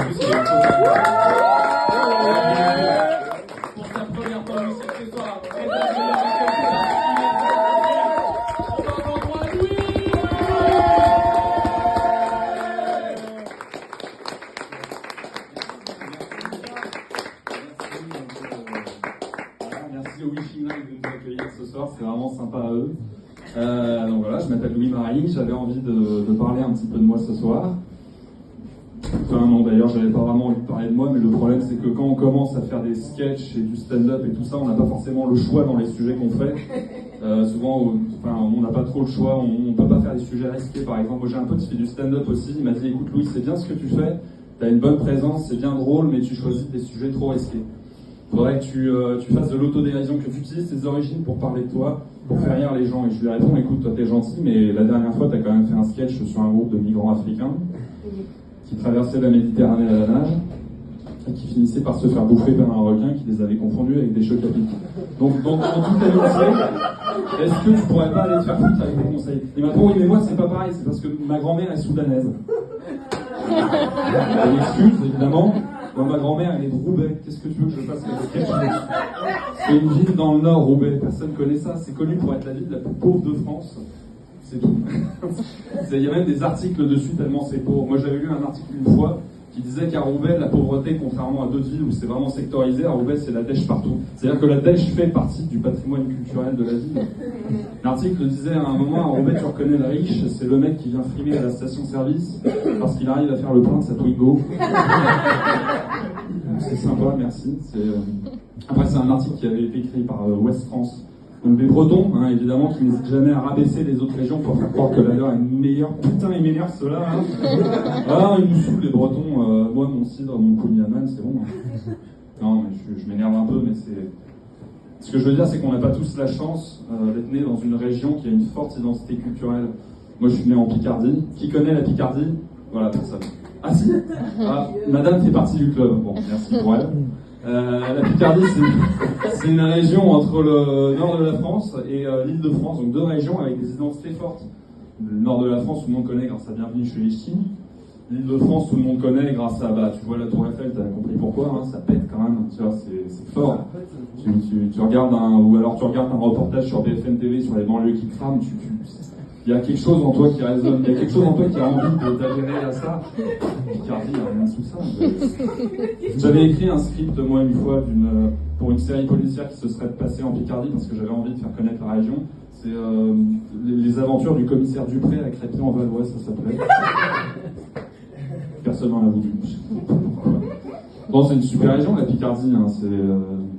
plus, il est pour sa première fois au lycée ce soir. Merci au Wishing Live de nous accueillir ce soir, c'est vraiment sympa à eux. Donc voilà, je m'appelle Louis-Marie, j'avais envie de parler un petit peu de moi ce soir. Enfin non, d'ailleurs, j'avais pas vraiment envie de parler de moi, mais le problème c'est que quand on commence à faire des sketchs et du stand-up et tout ça, on n'a pas forcément le choix dans les sujets qu'on fait. Souvent, on n'a pas trop le choix, on peut pas faire des sujets risqués. Par exemple, moi j'ai un pote qui fait du stand-up aussi, il m'a dit écoute Louis, c'est bien ce que tu fais, t'as une bonne présence, c'est bien drôle, mais tu choisis des sujets trop risqués. Faudrait que tu fasses de l'autodérision, que tu utilises tes origines pour parler de toi, pour faire rire les gens. Et je lui réponds, écoute, toi t'es gentil, mais la dernière fois t'as quand même fait un sketch sur un groupe de migrants africains qui traversaient la Méditerranée à la nage et qui finissaient par se faire bouffer par un requin qui les avait confondus avec des chocs à pic. Donc dans toute amitié, est-ce que tu pourrais pas aller te faire foutre avec des conseils? Et maintenant, oui, mais moi c'est pas pareil, c'est parce que ma grand-mère est soudanaise. Elle excuse, évidemment. Moi, ma grand-mère, elle est de Roubaix. Qu'est-ce que tu veux que je fasse avec ce sketch? C'est une ville dans le nord, Roubaix. Personne ne connaît ça. C'est connu pour être la ville la plus pauvre de France. C'est tout. Il y a même des articles dessus tellement c'est pauvre. Moi, j'avais lu un article une fois qui disait qu'à Roubaix, la pauvreté, contrairement à d'autres villes où c'est vraiment sectorisé, à Roubaix, c'est la dèche partout. C'est-à-dire que la dèche fait partie du patrimoine culturel de la ville. L'article disait à un moment, à Roubaix, tu reconnais le riche, c'est le mec qui vient frimer à la station-service parce qu'il arrive à faire le plein de sa Twingo. C'est sympa, merci. Après, c'est un article qui avait été écrit par Ouest France. Donc des Bretons, hein, évidemment, qui n'hésitent jamais à rabaisser les autres régions pour faire croire que la leur est meilleure. Putain, ils m'énervent ceux-là. Hein. Ah, ils nous saoulent les Bretons. Moi, mon cidre, mon Kouign-Amann, c'est bon. Hein. Non, mais je m'énerve un peu, mais c'est... Ce que je veux dire, c'est qu'on n'a pas tous la chance d'être né dans une région qui a une forte identité culturelle. Moi, je suis né en Picardie. Qui connaît la Picardie? Voilà, personne. Ah si? Ah, madame fait partie du club. Bon, merci pour elle. La Picardie, c'est une région entre le nord de la France et l'île de France, donc deux régions avec des identités fortes. Le nord de la France, tout le monde connaît grâce à Bienvenue chez les Ch'tis. L'île de France, tout le monde connaît grâce à, tu vois la Tour Eiffel, t'as compris pourquoi, hein, ça pète quand même, tu vois, c'est fort. Tu regardes ou alors tu regardes un reportage sur BFM TV sur les banlieues qui crament, il y a quelque chose en toi qui résonne, il y a quelque chose en toi qui a envie d'adhérer à ça. Picardie, il n'y a rien sous ça. J'avais écrit un script, moi, une fois, pour une série policière qui se serait passée en Picardie parce que j'avais envie de faire connaître la région. C'est les aventures du commissaire Dupré à Crépy-en-Valois, ça s'appelait. Personne n'en a voulu. Bon, c'est une super région, la Picardie, hein, c'est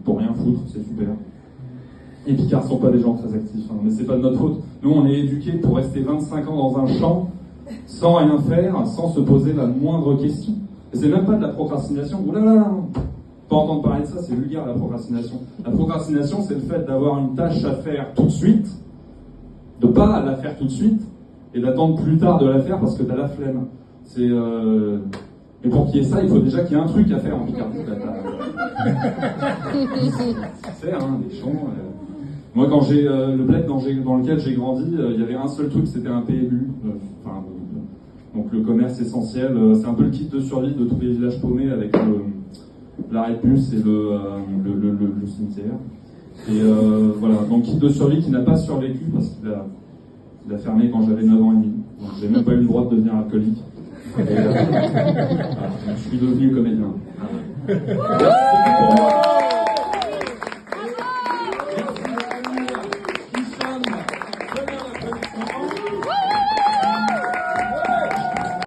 pour rien foutre, c'est super. Les Picards ne sont pas des gens très actifs, hein, mais c'est pas de notre faute. Nous, on est éduqués pour rester 25 ans dans un champ, sans rien faire, sans se poser la moindre question. Et c'est même pas de la procrastination. Oulala, pas entendre parler de ça, c'est vulgaire la procrastination. La procrastination, c'est le fait d'avoir une tâche à faire tout de suite, de pas la faire tout de suite, et d'attendre plus tard de la faire parce que t'as la flemme. Et pour qu'il y ait ça, il faut déjà qu'il y ait un truc à faire en Picardie. C'est hein, des champs. Moi, quand j'ai le bled dans lequel j'ai grandi, il y avait un seul truc, c'était un PMU. Donc le commerce essentiel, c'est un peu le kit de survie de tous les villages paumés avec l'arrêt de bus et le cimetière. Et voilà, donc kit de survie qui n'a pas survécu parce qu'il a fermé quand j'avais 9 ans et demi. Donc j'ai même pas eu le droit de devenir alcoolique. Et, je suis devenu comédien. Merci beaucoup.